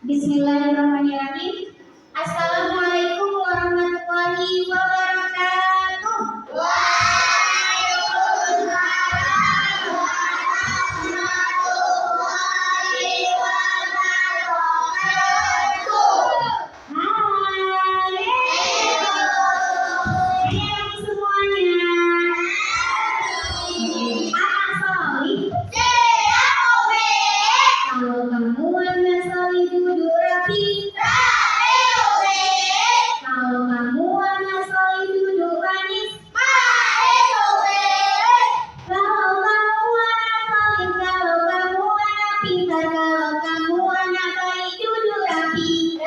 Bismillahirrahmanirrahim. Assalamualaikum warahmatullahi wabarakatuh. Waalaikumsalam warahmatullahi wabarakatuh. Hai. Hai semuanya. Anak solih. Kalau kamu anak solih duduk rapi. Kalau kamu anak solih duduk manis. Kalau kamu anak solih, kalau kamu anak pintar, kalau kamu anak baik duduk rapi.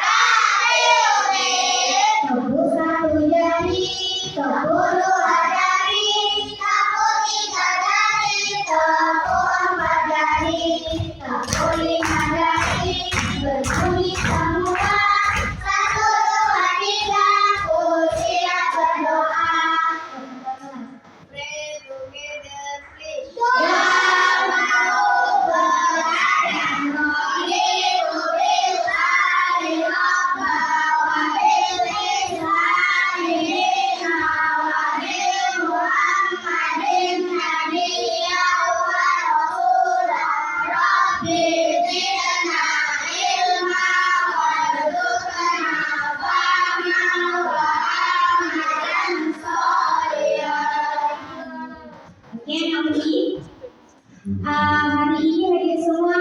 Tepuk satu jari, tepuk dua jari, tepuk tiga jari, tepuk empat jari, tepuk lima jari, berbunyi semua. Satu, dua, tiga, siap berdoa. Pray together, please. Yang mau berakhir Alhamdulillahirobbilalamin. Hari ini hadir semua.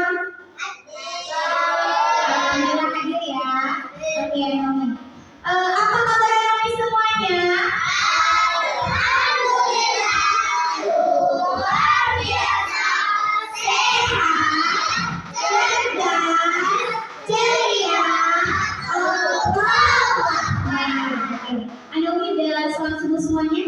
Alhamdulillah hadir ya. Oke, apa kabar hari semuanya? Alhamdulillah luar biasa, sehat, cerdas, ceria. Anda udah jalan sholat subuh semuanya?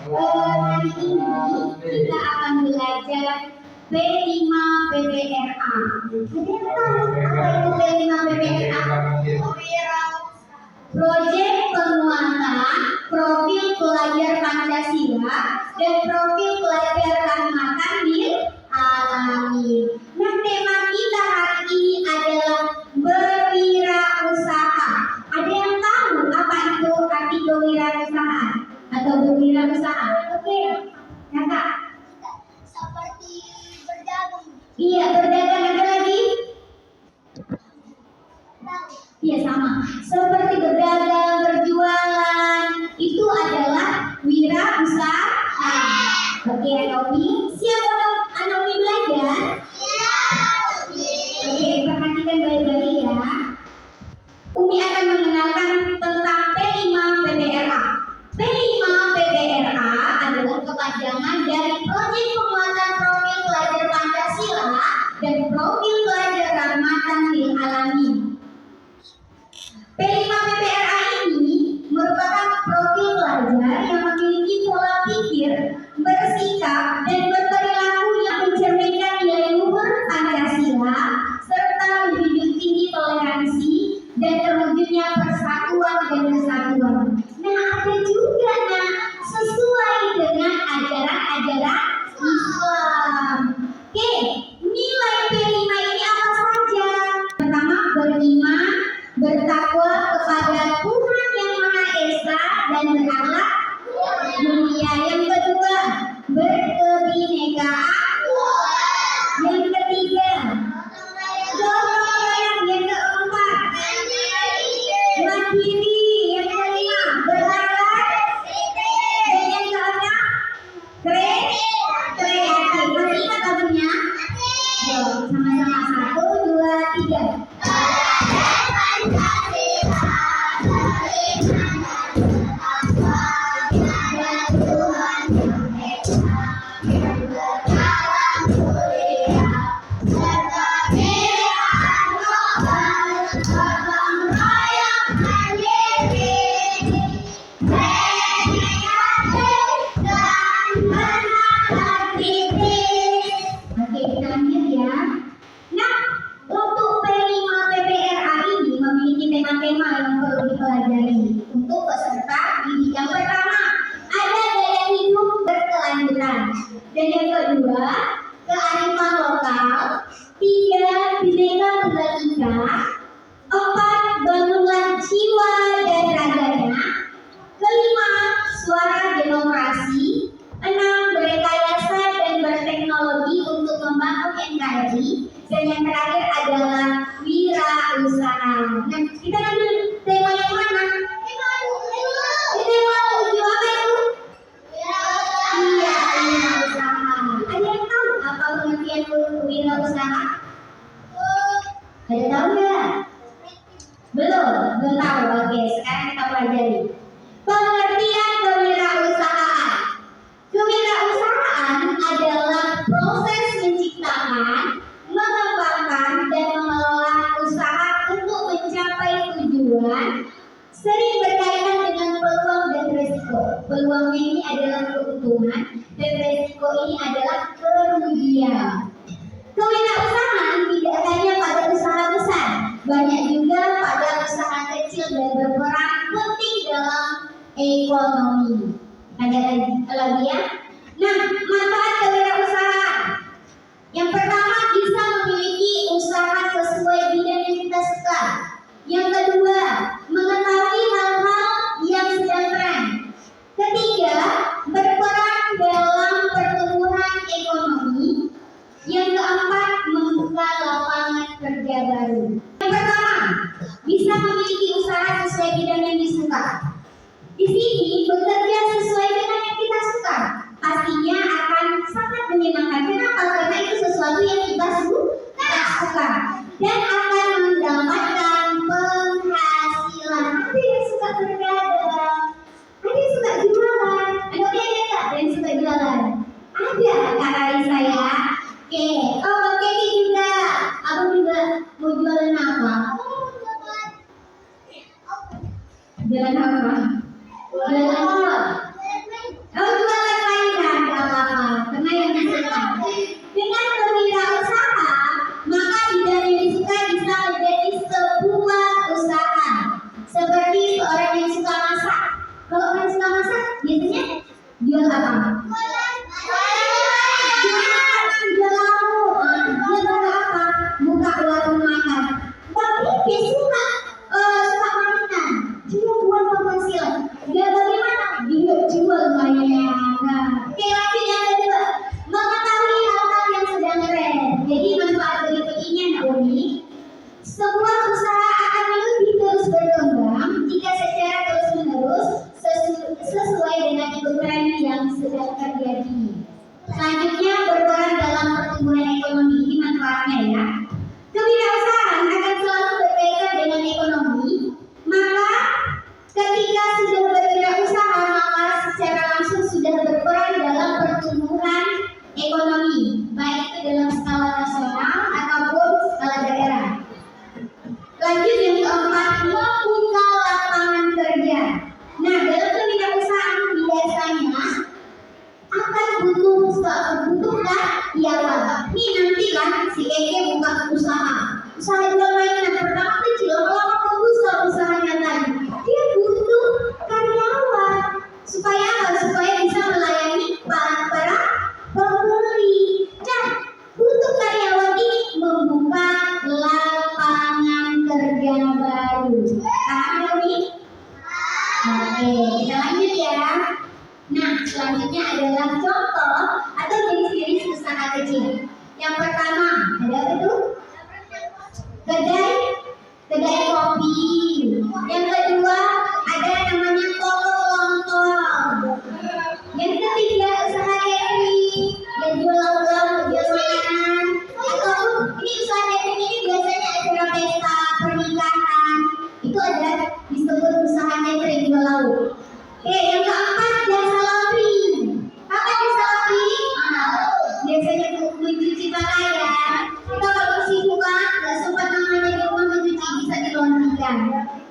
Hari ini kita akan belajar P5 PPRA. Ada yang tahu apa itu P5 PPRA? Proyek penguatan profil pelajar Pancasila dan profil pelajar rahmatan lil alamin. Nah, tema kita hari ini adalah berwirausaha. Ada yang tahu apa itu arti kewirausahaan atau berwirausaha? Oke, nyata. Seperti berdagang. Iya, berdagang. Ada lagi? Iya, sama. Seperti berdagang, berjualan, itu adalah wirausaha. Oke, Anomi, siap Anomi belajar? Oke, perhatikan baik-baik ya. Umi akan mengenalkan tentang P5 PPRA. P5 PPRA adalah kepanjangan dari Proyek Penguatan Profil Pelajar Pancasila dan Profil Pelajar Rahmatan lil Alamin. P5 PPRA ini merupakan profil pelajar yang memiliki pola pikir, bersikap, dan berperilaku yang mencerminkan nilai luhur Pancasila serta menjunjung tinggi toleransi dan terwujudnya persatuan dan kesatuan. Nah, ada juga sesuai dengan ajaran-ajaran Islam. Oke, nilai P5 ini apa saja? Pertama, beriman, bertakwa kepada Tuhan Yang Maha Esa dan berakhlak mulia. Yang kedua, berkebinekaan. Yang ketiga, gotong royong. Yang keempat, mandiri. Yang kelima, pelajari. Pengertian kewirausahaan. Kewirausahaan adalah proses menciptakan, mengembangkan, dan mengelola usaha untuk mencapai tujuan, sering berkaitan dengan peluang dan resiko. Peluangnya ini adalah keuntungan dan resiko ini adalah kerugian. Kewirausahaan tidak hanya pada usaha besar, banyak juga pada usaha kecil dan berperan penting dalam ekonomi. Ada lagi ya? Nah, manfaat kewirausahaan. Yang pertama, bisa memiliki usaha sesuai bidang yang kita suka. Yang kedua, mengetahui hal-hal yang sedang tren. Ketiga, berperan dalam pertumbuhan ekonomi. Yang keempat, membuka lapangan kerja baru. Yang pertama, bisa memiliki usaha sesuai bidang yang disuka. Di sini bekerja sesuai dengan yang kita suka, pastinya akan sangat menyenangkan. Kenapa? Karena itu sesuatu yang kita suka dan akan mendapatkan penghasilan. Ada yang suka berdagang, ada yang suka jualan, ada yang suka jualan. Ada Kak Raisa ya. Oke, oh Mbak Kiki juga. Aku juga mau jualan apa? Jualan apa? Jualan apa? Oh, jualan mainan, gak apa-apa. Karena yang disuka. Dengan berwirausaha, maka bidang yang disuka bisa menjadi sebuah usaha. Seperti seorang yang suka masak. Kalau orang suka masak, biasanya jual apa? Buka warung makan. Tapi dia suka mainan. Dia buat penghasilan. Dia bagaimana? Dia jual mainan. Oke, lagi yang kedua, mengetahui hal-hal yang sedang tren. Jadi manfaat berikut ini anak unik. Sebuah usaha akan lebih terus berkembang jika secara terus-menerus sesuai dengan ikut tren yang sedang terjadi. Selanjutnya, berperan dalam pertumbuhan ekonomi. Ini manfaatnya ya. Kewirausahaan akan selalu berkaitan dengan ekonomi. Maka ketika sudah berwirausaha, maka secara langsung sudah berperan dalam pertumbuhan ekonomi, baik itu dalam skala nasional ataupun skala daerah. Lanjut yang keempat, membuka lapangan kerja. Nah, dalam kewirausahaan biasanya akan butuhkan karyawan. Nih nanti kan si Keke buka usaha jual mainan. Pertama kecil, lama-lama besar usahanya tadi. Dia butuh karyawan supaya bisa melayani para pembeli. Dan butuh karyawan ini membuka lapangan kerja baru. Paham nih? Oke, kita lanjut ya. Nah, selanjutnya adalah contoh atau jenis-jenis usaha kecil. Yang pertama, ada apa itu? Kedai kopi. Yang kedua, ada namanya toko lontong. Yang ketiga, usaha catering. Yang jual lauk-lauk, jual makanan. Ataupun ini usaha catering ini biasanya acara pesta pernikahan. Itu ada disebut usaha catering jual lauk. Oke, yang keempat, jasa laundry. Apa jasa laundry? Biasanya mencuci pakaian. Kita kalau kesibukan, nggak sempat namanya di rumah mencuci, bisa dilondrikan.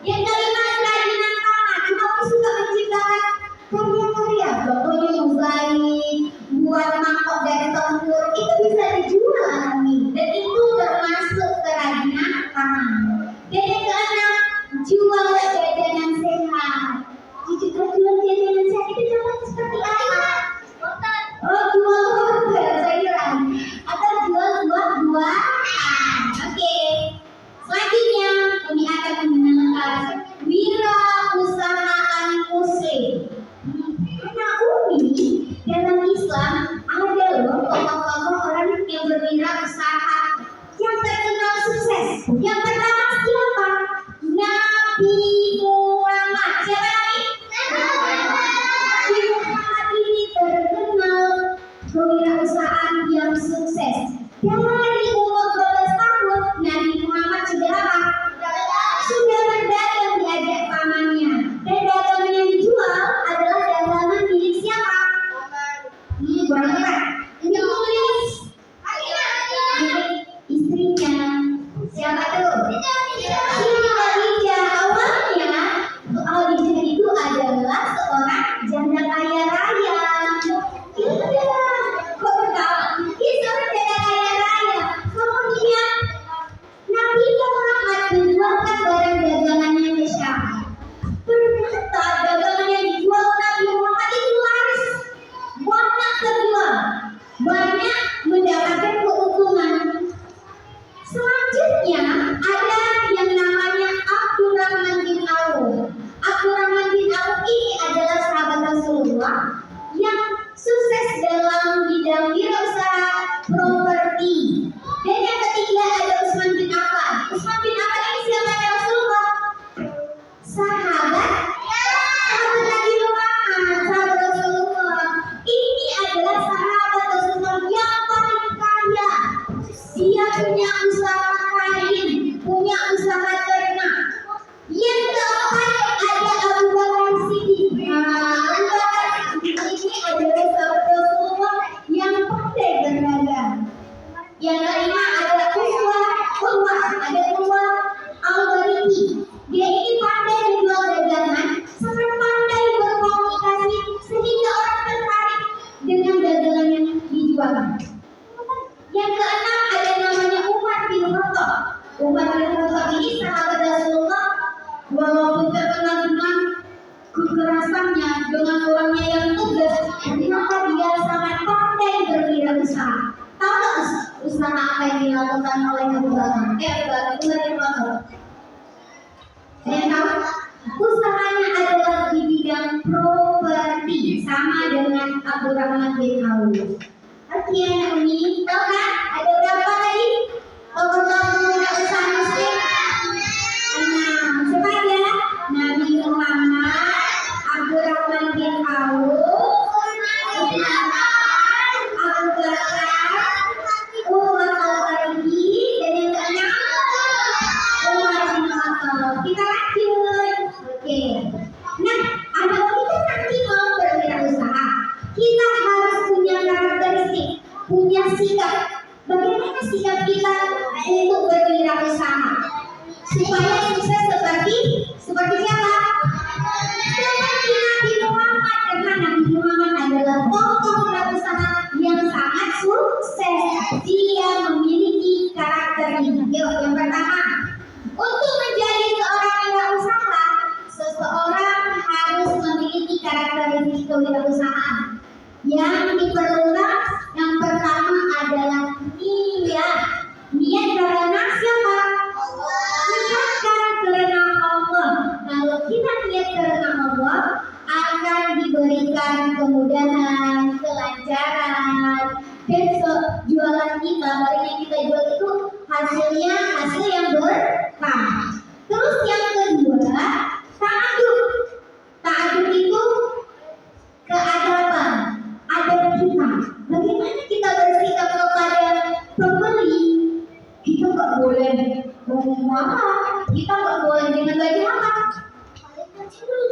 Yang kelima, kerajinan tangan. Kamu suka menciptakan karya-karya, contohnya mozaik, buat mangkok dari tempur, itu bisa dijual nih. Dan itu termasuk kerajinan tangan. Dan yang keenam, jual jajanan sehat. Jual jajanan Kenapa dia sangat pandai berwirausaha? Tahu nggak usaha apa yang dilakukan oleh Abu Bakar? Abu Bakar. Yang tahu? Usahanya adalah di bidang properti, sama dengan Abdurrahman bin Auf. Oke, anak Umi, tahu kan? Ada berapa tadi? Tokoh-tokoh usaha muslim? 6. Siapa aja? Nabi Muhammad, Abdurrahman bin Auf, Abu Bakar, Umar Al-Faruqi, dan yang keenam Umar bin Khattab. Kita lanjut. Oke. Nah, kalau kita nanti mau berwirausaha, kita harus punya karakteristik, punya sikap. Bagaimana sikap kita untuk berwirausaha supaya sukses seperti siapa? Seperti Nabi Muhammad. Karena Nabi Muhammad adalah tokoh wirausaha yang sangat sukses. Dia memiliki karakter ini. Yuk, yang pertama, untuk menjadi seorang wirausaha, seseorang harus memiliki karakteristik kewirausahaan. Yang diperlukan yang pertama adalah niat. Niat karena siapa? Niat karena Allah. Kalau kita niat karena Allah, akan diberikan kemudahan, kelancaran, dan jualan kita, barang yang kita jual itu hasilnya hasil yang berkah. Terus yang kedua, ta'adub. Ta'adub itu keadaban, adab kita. Bagaimana kita bersikap kepada pembeli? Kita nggak boleh mahal, kita nggak boleh dengan baju apa?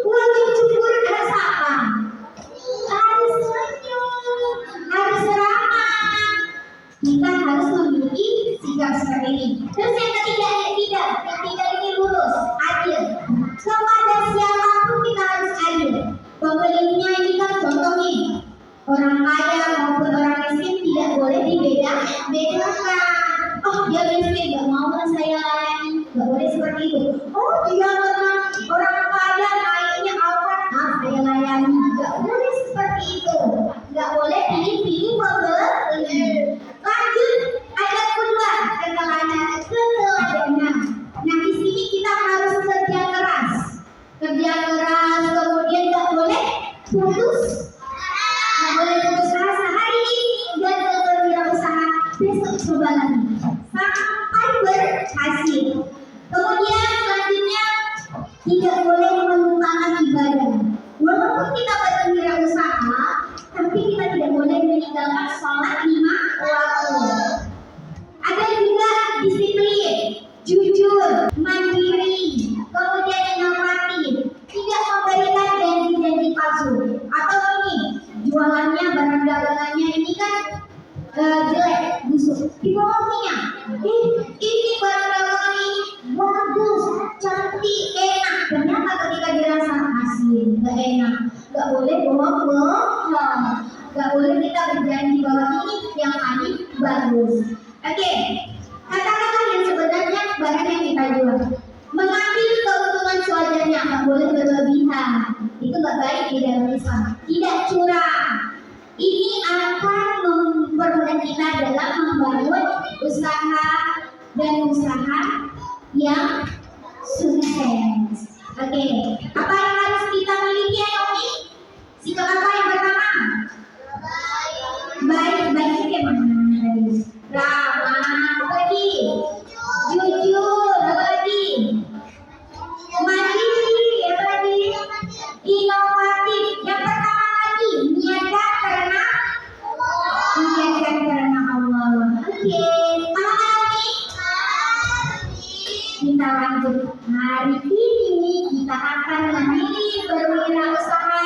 Wajib cukur dan sapa. Harus senyum, harus ramah. Kita harus memiliki sikap seperti ini. Terus yang ketiga ini lurus, adil. Kepada siapapun kita harus adil. Pembelinya ini kan contoh nih, orang kaya maupun orang miskin tidak boleh dibedakan. Oh, dia miskin, gak mau saya layani, gak boleh seperti itu. Oh, dia orang kaya naiknya apa? Saya layani, gak boleh seperti itu. Gak boleh pilih-pilih pembeli. Lanjut, ayat kedua, keteladanan. Nah, di sini kita harus kerja keras, kemudian gak boleh putus. Gak boleh putus asa hari ini, gagal berwirausaha, besok coba lagi sampai berhasil. Kemudian selanjutnya tidak boleh melupakan ibadah. Walaupun kita berwirausaha, tapi kita tidak boleh meninggalkan sholat 5 waktu. Ada juga disiplin, jujur, mandiri, kemudian inovatif, tidak memberikan janji-janji palsu. Atau ini jualannya, barang dagangannya ini kan jelek, busuk, dibohonginya. Ini barang dagangan ini bagus, cantik, enak. Ternyata ketika dirasa hasil gak enak. Gak boleh bohong. Gak boleh kita berjanji bahwa ini yang paling bagus. Oke, kata-kata yang sebenarnya barang yang kita jual. Mengambil keuntungan sewajarnya, gak boleh berlebihan. Itu gak baik di dalam Islam. Tidak curang. Ini akan mempermudah kita dalam membangun usaha yang sukses. Oke, apa yang harus kita miliki ya Yomi? Sikap apa yang pertama? Baik itu yang mana? Ramah, apa lagi? Jujur, apa lagi? Mandiri, apa lagi? Inovatif. Yang pertama lagi, niatkan karena Allah. Oke, apa lagi? Kita lanjut. Hari ini kita akan memilih berwirausaha.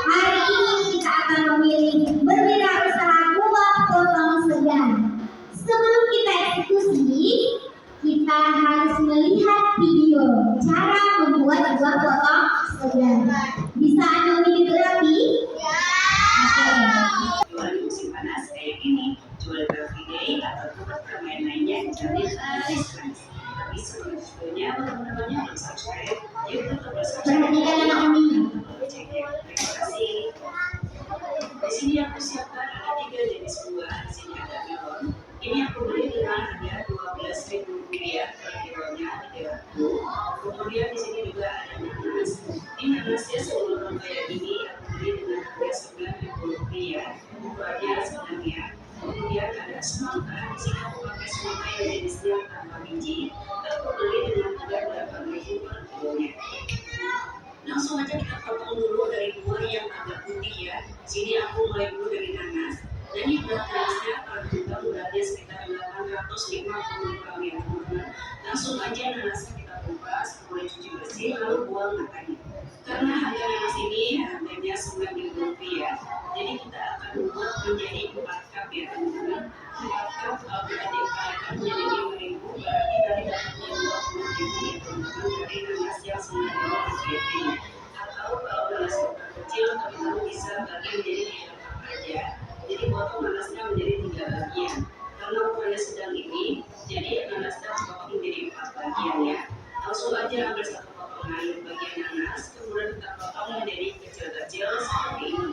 Hari ini kita akan memilih berwirausaha buah potong segar. Sebelum kita eksekusi, kita harus melihat video cara membuat buah potong segar. Bisa Anda mengerti? Jual di musim panas kayak gini, jual everyday atau tempat bermain lainnya jadi diskons. Tapi sebelumnya teman-temannya belum subscribe, yuk tetap subscribe. Perhatikan anak ini. juga ada nanas. Di nanasnya sebelum kayak ini aku beli dengan harga Rp9.000. Buahnya sebenarnya. Kemudian ada semangka. Di sini aku pakai semangka yang jenisnya tanpa biji. Aku beli dengan harga Rp8.000 per kilonya. Langsung aja kita potong dulu dari buah yang agak putih ya. Sini aku mulai dulu dari nanas. Dan ini berat nanasnya kalau beratnya sekitar 850 gram ya teman-teman. Langsung aja nanasnya kita kupas, kemudian cuci bersih, lalu buang matanya. Karena harga nanas ini harganya Rp9.000 ya. Jadi kita akan buat menjadi 4 cup ya teman-teman. 4 cup kalau kita dikalikan menjadi Rp5.000 berarti dari dapatnya Rp20.000 ya teman-teman dari nanas yang Rp9.000. Atau kalau nanas kecil teman-teman bisa bagi menjadi 3 cup aja. Jadi potong nanasnya menjadi 3 bagian. Karena ukurannya sedang ini, jadi nanasnya potong menjadi 4 bagian ya. Langsung aja ambil satu potongan bagian nanas, kemudian kita potong menjadi kecil-kecil seperti ini.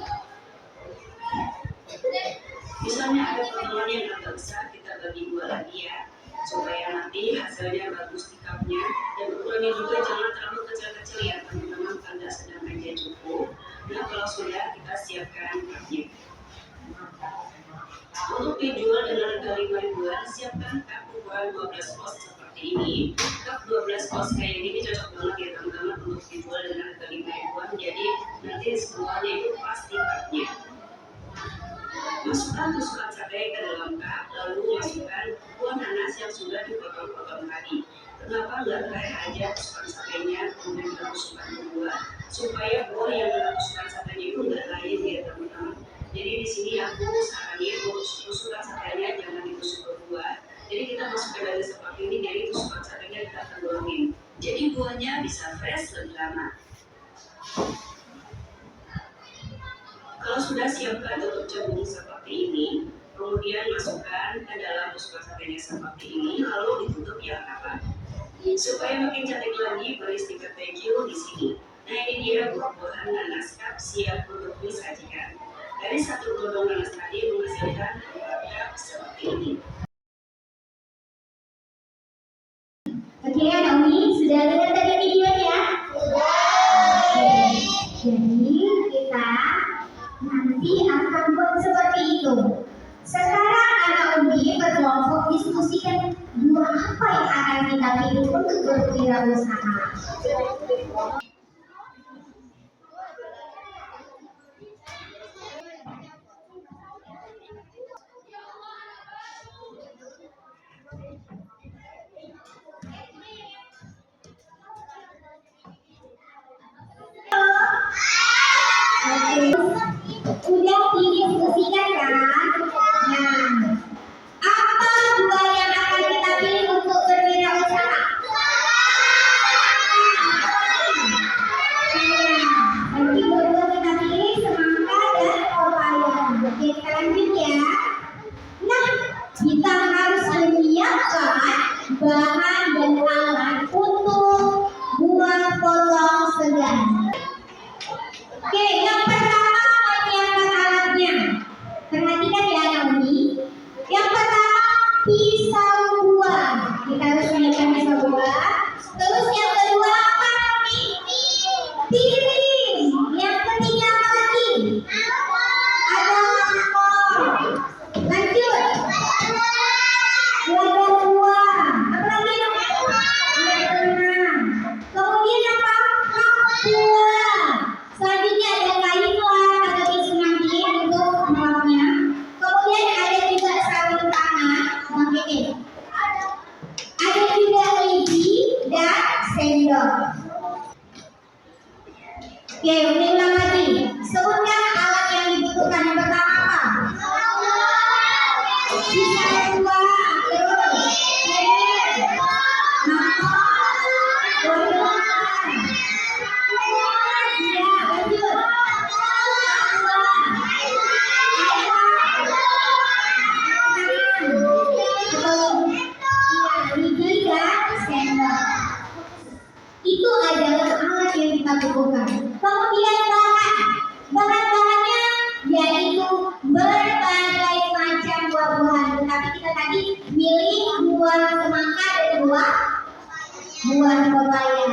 Misalnya ada potongan yang agak besar, kita bagi 2 lagi ya, supaya nanti hasilnya bagus di cupnya. Dan ukurannya juga jangan terlalu kecil-kecil ya teman-teman, tanda sedang aja cukup. Nah kalau sudah, kita siapkan cupnya. Untuk dijual dengan harga Rp5.000-an, siapkan cup ukuran 12 oz seperti ini. Cup 12 oz kayak gini cocok banget ya teman-teman untuk dijual dengan harga Rp5.000-an. Jadi nanti semuanya itu pasti cupnya. Masukkan tusuk cabai ke dalam cup, lalu masukkan buah nanas yang sudah dipotong-potong tadi. Kenapa nggak dry aja tusukan cabainya, kemudian kita tusukkan buah, supaya buah yang kita tusukkan cabainya itu nggak lain ya teman-teman. Jadi di sini aku saranin untuk tusukan cabainya jangan ditusuk berdua. Jadi kita masukkan dari seperti ini, jadi tusukan cabainya kita tenggelamkan. Jadi buahnya bisa fresh lebih lama. Kalau sudah siapkan tutup cembung seperti ini, kemudian masukkan ke dalam tusukan cabainya seperti ini, lalu ditutup yang rapat. Supaya makin cantik lagi, beri stiker thank you di sini. Nah ini dia buah-buahan nanas cup siap untuk disajikan. Dari satu godong nanas tadi menghasilkan 4 cup seperti ini. Oke ya Naomi, sudah lihat tadi videonya? Sudah. Jadi kita nanti akan buat seperti itu. Sekarang anak Umi berkelompok diskusikan buah apa yang akan kita pilih untuk berwirausaha. Udah didiskusikan kan? Nah, apa buah yang akan kita pilih untuk berwirausaha? Nanti buah kita pilih semangka dan pepaya. Oke, kita lanjut ya. Nah, kita harus menyiapkan bahan dan alat untuk buah potong segar. Oke, yang pertama menyiapkan alatnya. Perhatikan ya Naomi. Yang pertama pisau buah. Kita harus menyiapkan pisau buah. Terus yang kedua apa Naomi? Piring. Yang ketiga apa lagi? Ada mangkok. Lanjut. Wadah buah. Apa lagi Naomi? Kemudian apa? Buah. Selanjutnya ada kain lah, ada tisu nanti untuk melapnya. Kemudian ada juga sarung tangan, oke. Ada juga lidi dan sendok. Oke, ulang lagi. Sebutkan alat yang dibutuhkan. Yang pertama apa? Pisau buah, terus itu adalah alat yang kita butuhkan. Kemudian bahan-bahannya yaitu berbagai macam buah-buahan. Tapi kita tadi milih buah semangka dan buah pepaya.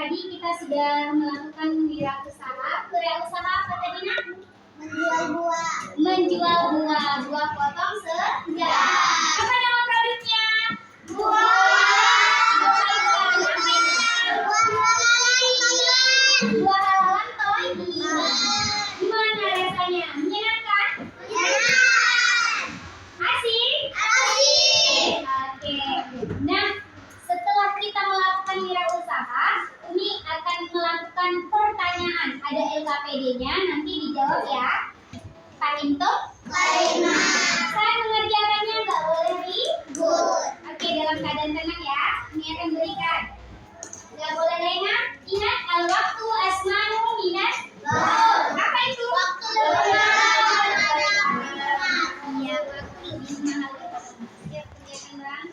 tadi kita sudah melakukan wirausaha. Wirausaha apa tadi, Nak? Menjual buah. Menjual buah. Buah potong segar. Apa nama produknya? Buah halalan toy. Gimana rasanya? Menyenangkan? Asik? Oke. Nah, setelah kita melakukan wirausaha, Umi akan melakukan pertanyaan. Ada LKPD-nya, nanti dijawab ya. Pak Minto? Saya mengerjakannya nggak boleh ribut. Oke, dalam keadaan tenang ya. Umi akan berikan. Nggak boleh lengah. Ingat, al-waktu asmanu minat. Apa itu? Waktu lebih mahal. Iya, waktu lebih mahal. Siap, kerjakan, Bang.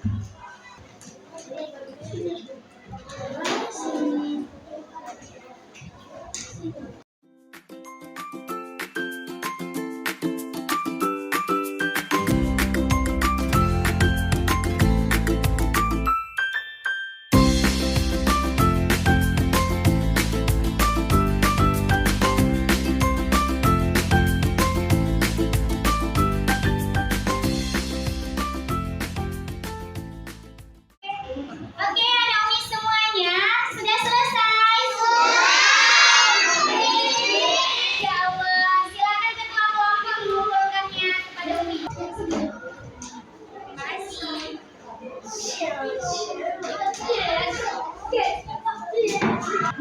Oke, anak Umi semuanya sudah selesai. Ya Allah, silakan ketua kelompok mengumpulkannya kepada Umi. Terima kasih.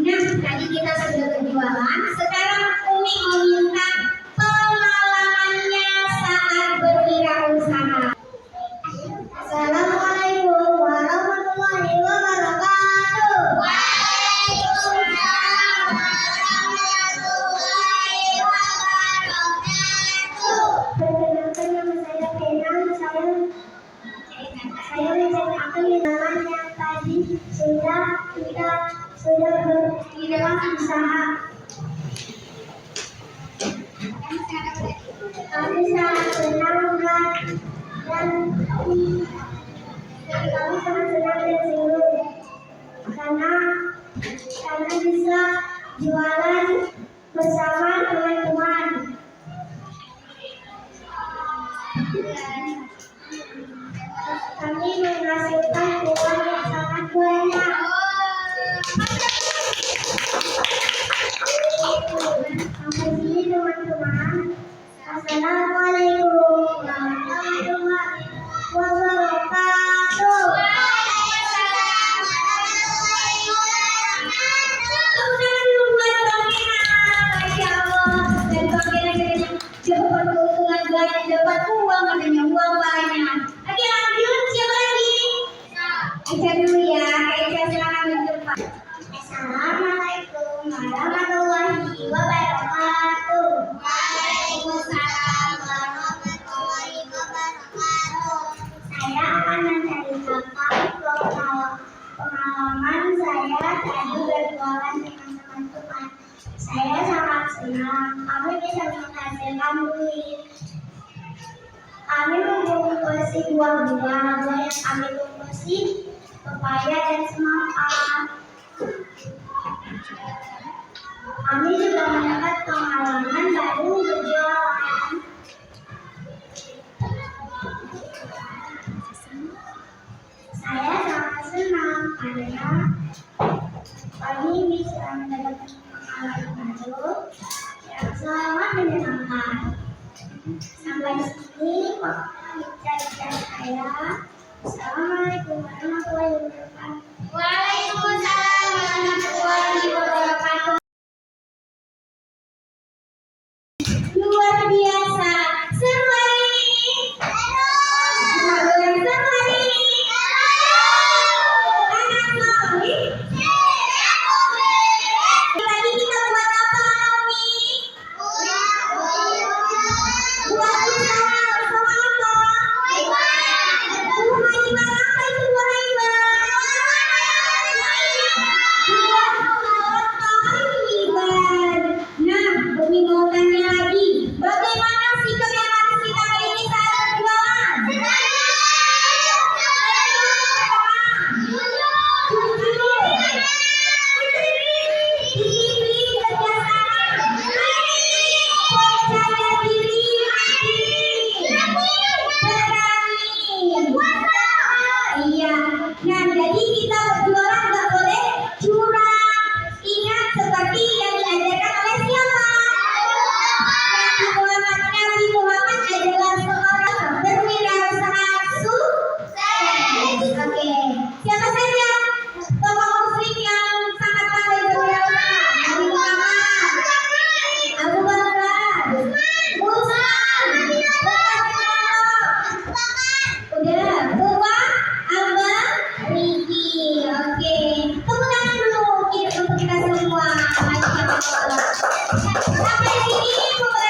Nah, tadi kita sudah berjualan. Sekarang Umi meminta pengalamannya saat berwirausaha. Assalamualaikum warahmatullahi wabarakatuh. Waalaikumsalam warahmatullahi wabarakatuh. Perkenalkan nama saya Kenan. Saya menceritakan pengalaman yang tadi kita sudah berwirausaha. Kami sangat senang dan kami sangat senang dan senang karena bisa jualan bersama teman-teman. Kami menghasilkan uang yang sangat banyak. Sampai sini teman-teman. Assalamualaikum warahmatullahi wabarakatuh. Tepuk tangan dulu buat Bang Kenan. Masya Allah. Dan Bang Kenan dapat keuntungan banyak, dapat uang, katanya uang banyak. Oke, lanjut. Siapa lagi? Aisyah dulu ya. Aisyah silakan di depan. Assalamualaikum warahmatullahi wabarakatuh. Waalaikumsalam warahmatullahi wabarakatuh. Saya akan menceritakan pengalaman saya tadi berjualan dengan teman-teman. Saya sangat senang. Kami bisa menghasilkan duit. Kami membungkusi buah-buah yang kami bungkusi pepaya dan semangka. Kami juga mendapat pengalaman baru berjualan. Saya sangat senang karena kami bisa mendapatkan pengalaman baru yang sangat menyenangkan. Sampai sini cerita saya. Assalamualaikum warahmatullahi wabarakatuh. Waalaikumsalam warahmatullahi wabarakatuh. Luar biasa. Seru hari ini. Seru hari ini. Anak Naomi. Tadi kita buat apa, Naomi? Buat usaha sama apa? Buah Haiwan. Apa itu buah Haiwan? sampai sini dulu